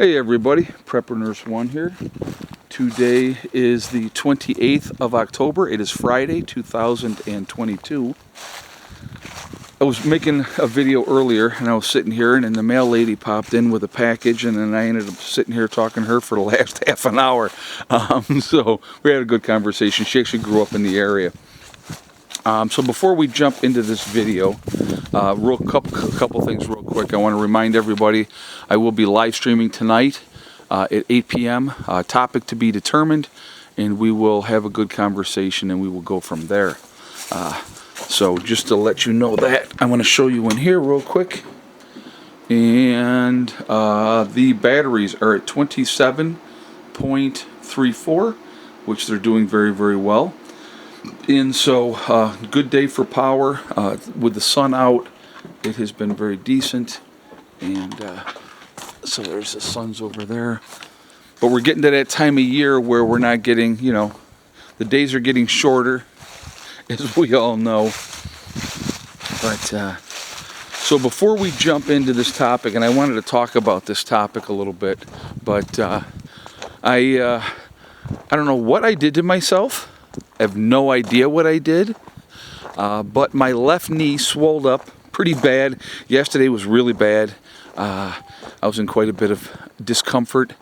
Hey everybody, Prepper Nurse 1 here. Today is the 28th of October. It is Friday, 2022. I was making a video earlier and I was sitting here and then the mail lady popped in with a package and then I ended up sitting here talking to her for the last half an hour. So we had a good conversation. She actually grew up in the area. So before we jump into this video, couple things real quick. I want to remind everybody I will be live streaming tonight at 8 p.m. Topic to be determined, and we will have a good conversation and we will go from there. So just to let you know that, I want to show you in here real quick. And the batteries are at 27.34, which they're doing very, very well. And so, good day for power. With the sun out, it has been very decent. And so there's the sun's over there. But we're getting to that time of year where we're not getting, the days are getting shorter, as we all know. But so before we jump into this topic, and I wanted to talk about this topic a little bit, but I don't know what I did to myself. I have no idea what I did, but my left knee swelled up pretty bad. Yesterday was really bad. I was in quite a bit of discomfort.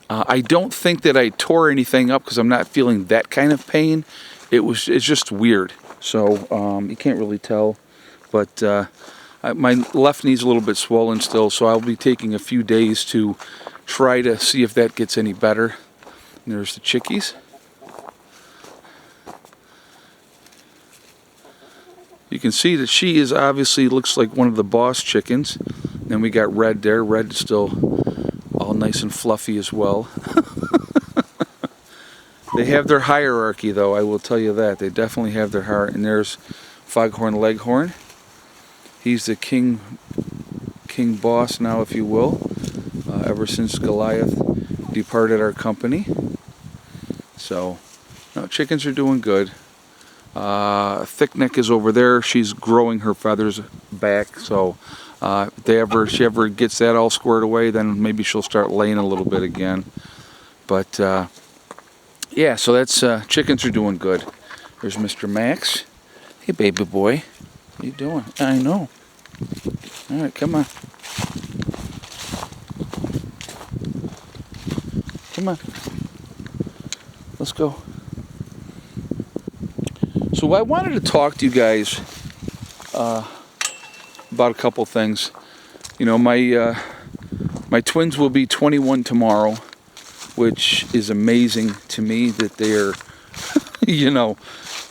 I don't think that I tore anything up because I'm not feeling that kind of pain. It's just weird. So you can't really tell, but my left knee's a little bit swollen still, so I'll be taking a few days to try to see if that gets any better. And there's the chickies. You can see that she is obviously looks like one of the boss chickens. Then we got Red there. Red is still all nice and fluffy as well. They have their hierarchy though, I will tell you that. They definitely have their hierarchy. And there's Foghorn Leghorn. He's the king boss now, if you will, ever since Goliath departed our company. So, no, chickens are doing good. Thick Neck is over there. She's growing her feathers back, so if she ever gets that all squared away, then maybe she'll start laying a little bit again. But yeah, so that's chickens are doing good. There's Mr. Max. Hey, baby boy, what you doing? I know. All right, come on. Come on. Let's go. So I wanted to talk to you guys about a couple things. My twins will be 21 tomorrow, which is amazing to me that they're,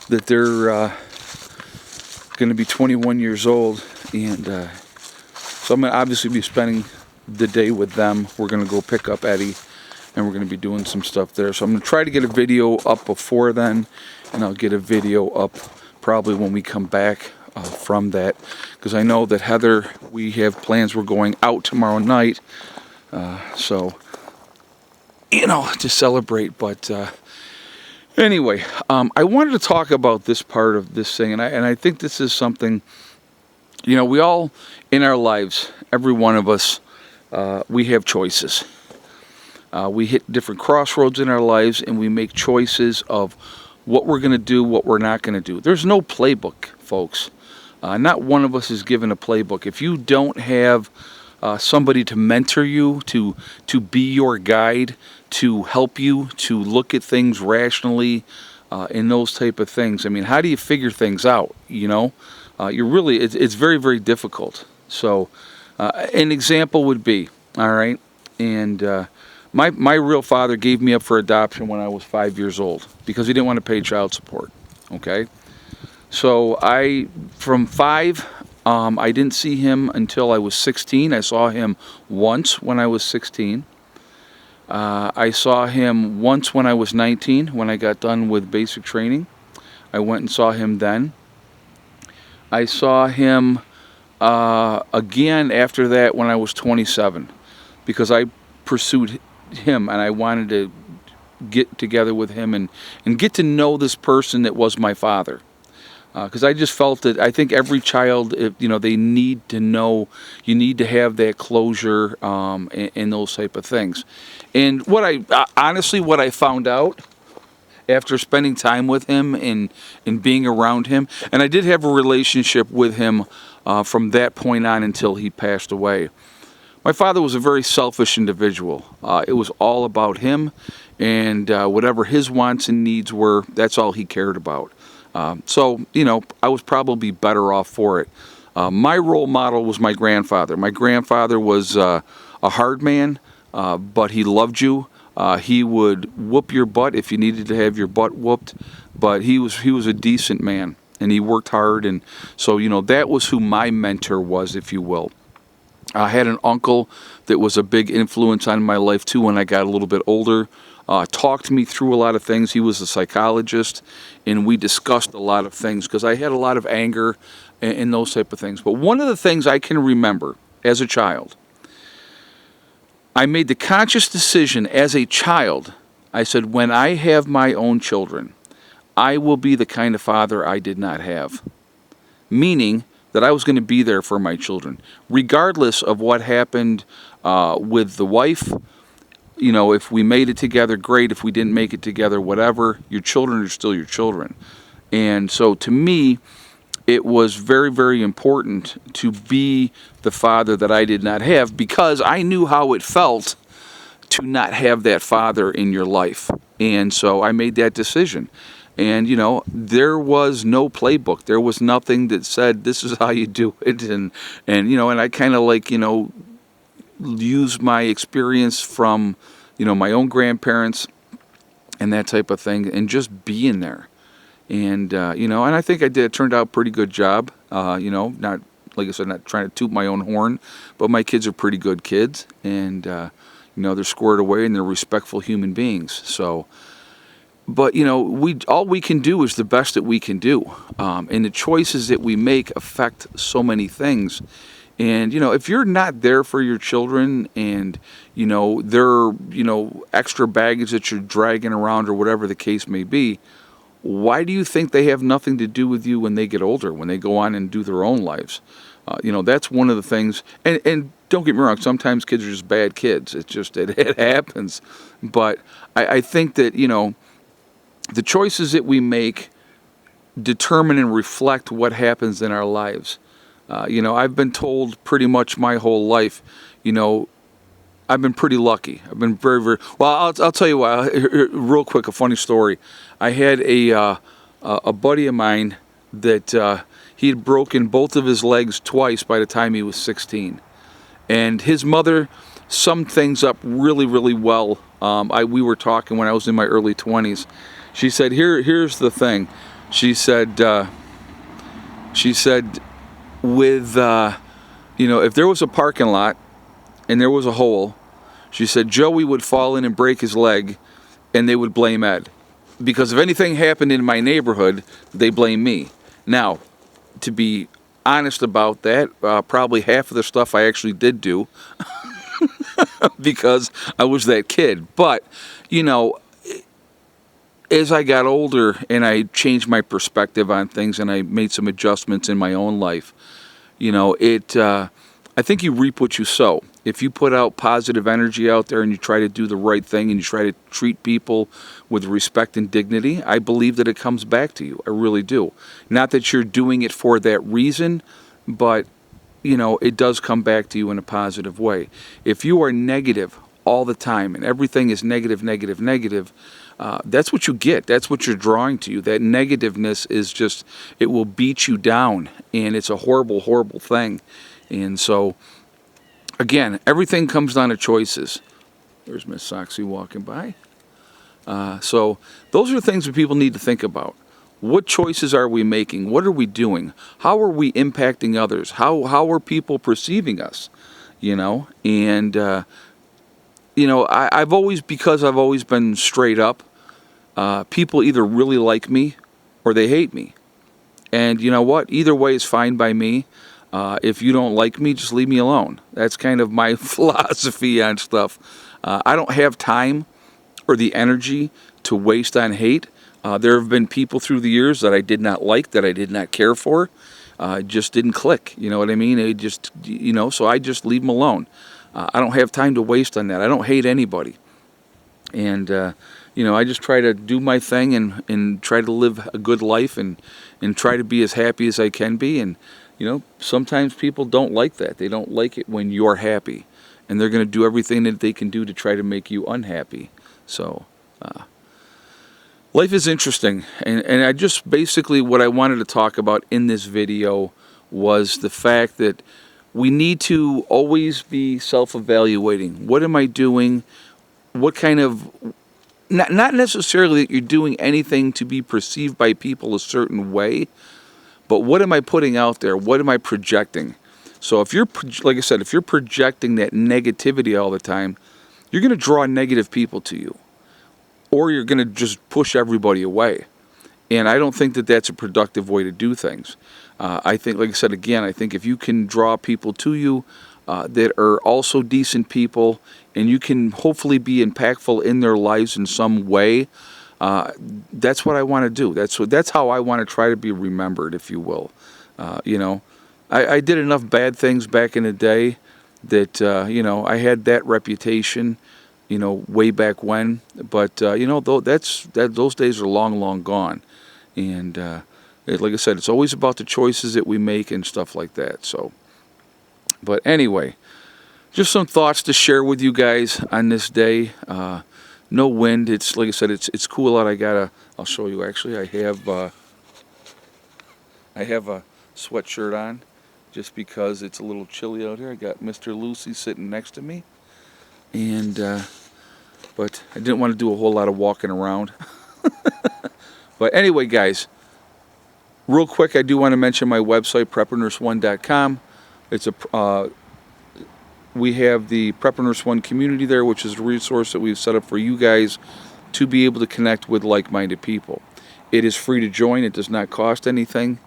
that they're going to be 21 years old. And so I'm going to obviously be spending the day with them. We're going to go pick up Eddie, and we're going to be doing some stuff there. So I'm going to try to get a video up before then, and I'll get a video up probably when we come back from that, because I know that Heather, we have plans. We're going out tomorrow night, so to celebrate. But anyway, I wanted to talk about this part of this thing, and I think this is something, we all in our lives, every one of us, we have choices. We hit different crossroads in our lives, and we make choices of what we're going to do, what we're not going to do. There's no playbook, folks. Not one of us is given a playbook. If you don't have somebody to mentor you, to be your guide, to help you, to look at things rationally, and those type of things, I mean, how do you figure things out? It's very, very difficult. So, an example would be, all right, and my real father gave me up for adoption when I was 5 years old because he didn't want to pay child support. Okay, so from 5, I didn't see him until I was 16. I saw him once when I was 16. I saw him once when I was 19 when I got done with basic training. I went and saw him then. I saw him again after that when I was 27 because I pursued him and I wanted to get together with him and get to know this person that was my father. Because I just felt that I think every child, they need to know, you need to have that closure, and those type of things. And honestly, what I found out after spending time with him and being around him, and I did have a relationship with him from that point on until he passed away. My father was a very selfish individual. It was all about him, and whatever his wants and needs were, that's all he cared about. So, I was probably better off for it. My role model was my grandfather. My grandfather was a hard man, but he loved you. He would whoop your butt if you needed to have your butt whooped, but he was a decent man, and he worked hard. And so, that was who my mentor was, if you will. I had an uncle that was a big influence on my life too when I got a little bit older. Talked me through a lot of things. He was a psychologist, and we discussed a lot of things because I had a lot of anger and those type of things. But one of the things I can remember as a child, I made the conscious decision as a child. I said, when I have my own children, I will be the kind of father I did not have. Meaning that I was going to be there for my children, regardless of what happened with the wife. If we made it together, great. If we didn't make it together, whatever. Your children are still your children. And so to me, it was very, very important to be the father that I did not have, because I knew how it felt to not have that father in your life. And so I made that decision. And, there was no playbook. There was nothing that said, this is how you do it. And I kind of use my experience from, my own grandparents and that type of thing, and just being there. And, and I think I did. It turned out a pretty good job. Not, like I said, not trying to toot my own horn, but my kids are pretty good kids. And, they're squared away and they're respectful human beings. So, but, all we can do is the best that we can do. And the choices that we make affect so many things. And, if you're not there for your children and, they're, extra baggage that you're dragging around or whatever the case may be, why do you think they have nothing to do with you when they get older, when they go on and do their own lives? That's one of the things. And don't get me wrong, sometimes kids are just bad kids. It's just, it happens. But I think that, the choices that we make determine and reflect what happens in our lives. I've been told pretty much my whole life, I've been pretty lucky. I've been very, very well. I'll tell you what. Real quick, a funny story. I had a buddy of mine that he had broken both of his legs twice by the time he was 16, and his mother summed things up really, really well. We were talking when I was in my early 20s. She said, "Here's the thing." She said, with if there was a parking lot and there was a hole, she said Joey would fall in and break his leg, and they would blame Ed, because if anything happened in my neighborhood, they blame me. Now, to be honest about that, probably half of the stuff I actually did do because I was that kid. But as I got older and I changed my perspective on things and I made some adjustments in my own life, I think you reap what you sow. If you put out positive energy out there and you try to do the right thing and you try to treat people with respect and dignity, I believe that it comes back to you. I really do. Not that you're doing it for that reason, but, it does come back to you in a positive way. If you are negative all the time and everything is negative, negative, negative, that's what you get. That's what you're drawing to you. That negativeness is just, it will beat you down, and it's a horrible, horrible thing. And so, again, everything comes down to choices. There's Miss Soxy walking by. So those are things that people need to think about. What choices are we making? What are we doing? How are we impacting others? How are people perceiving us? And I've always been straight up, people either really like me or they hate me. And you know what? Either way is fine by me. If you don't like me, just leave me alone. That's kind of my philosophy on stuff. I don't have time or the energy to waste on hate. There have been people through the years that I did not like, that I did not care for. It just didn't click, you know what I mean? It just, you know, so I just leave them alone. I don't have time to waste on that. I don't hate anybody. And, you know, I just try to do my thing and try to live a good life and try to be as happy as I can be. And, you know, sometimes people don't like that. They don't like it when you're happy. And they're going to do everything that they can do to try to make you unhappy. So, life is interesting. And I just basically what I wanted to talk about in this video was the fact that we need to always be self-evaluating. What am I doing? What kind of, not necessarily that you're doing anything to be perceived by people a certain way, but what am I putting out there? What am I projecting? So if you're, like I said, if you're projecting that negativity all the time, you're going to draw negative people to you, or you're going to just push everybody away. And I don't think that that's a productive way to do things. I think, like I said again, I think if you can draw people to you that are also decent people, and you can hopefully be impactful in their lives in some way, that's what I want to do. That's how I want to try to be remembered, if you will. You know, I did enough bad things back in the day that you know, I had that reputation, you know, way back when. But you know, those days are long gone. And like I said, it's always about the choices that we make and stuff like that. So, but anyway, just some thoughts to share with you guys on this day. No wind. It's, like I said, it's cool out. I'll show you. Actually, I have a sweatshirt on just because it's a little chilly out here. I got Mr. Lucy sitting next to me, and but I didn't want to do a whole lot of walking around. But anyway, guys, real quick, I do want to mention my website, PrepperNurse1.com. It's we have the Prepper Nurse 1 community there, which is a resource that we've set up for you guys to be able to connect with like-minded people. It is free to join. It does not cost anything.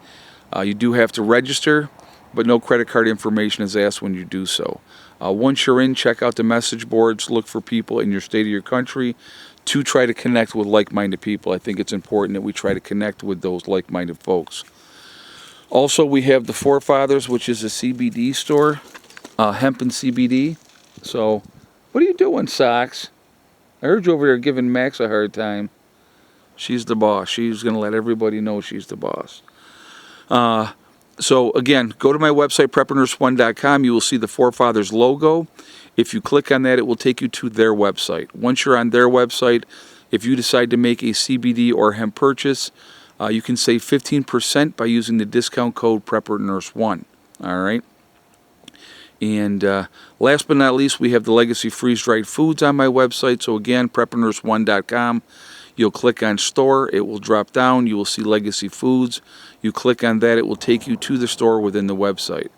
You do have to register, but no credit card information is asked when you do so. Once you're in, check out the message boards. Look for people in your state or your country to try to connect with like-minded people. I think it's important that we try to connect with those like-minded folks. Also, we have the Forefathers, which is a CBD store, hemp and CBD. So, what are you doing, Socks? I heard you over there giving Max a hard time. She's the boss. She's going to let everybody know she's the boss. So, again, go to my website, PrepperNurse1.com. You will see the Forefathers logo. If you click on that, it will take you to their website. Once you're on their website, if you decide to make a CBD or hemp purchase, you can save 15% by using the discount code PrepperNurse1. All right. And last but not least, we have the Legacy Freeze-Dried Foods on my website. So again, PrepperNurse1.com. You'll click on store. It will drop down. You will see Legacy Foods. You click on that. It will take you to the store within the website.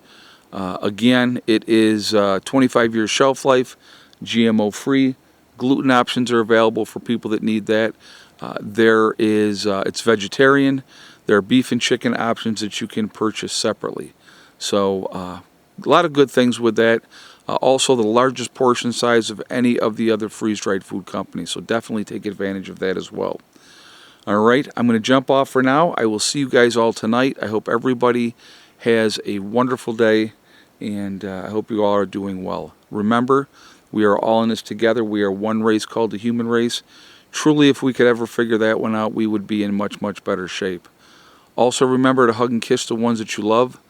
Again, it is 25 years shelf life, GMO-free. Gluten options are available for people that need that. It's vegetarian. There are beef and chicken options that you can purchase separately. So a lot of good things with that. Also the largest portion size of any of the other freeze-dried food companies. So definitely take advantage of that as well. All right, I'm going to jump off for now. I will see you guys all tonight. I hope everybody has a wonderful day, and I hope you all are doing well. Remember, we are all in this together. We are one race called the human race. Truly, if we could ever figure that one out, we would be in much better shape. Also, remember to hug and kiss the ones that you love.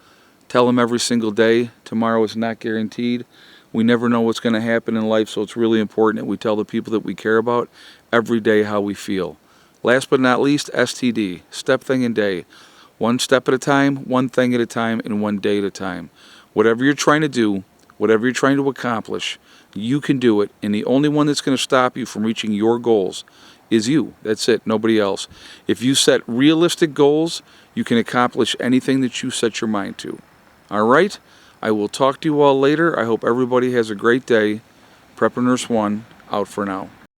Tell them every single day, tomorrow is not guaranteed. We never know what's going to happen in life, so it's really important that we tell the people that we care about every day how we feel. Last but not least, STD, step, thing, and day. One step at a time, one thing at a time, and one day at a time. Whatever you're trying to do, whatever you're trying to accomplish, you can do it, and the only one that's going to stop you from reaching your goals is you. That's it, nobody else. If you set realistic goals, you can accomplish anything that you set your mind to. All right? I will talk to you all later. I hope everybody has a great day. Prepper Nurse 1, out for now.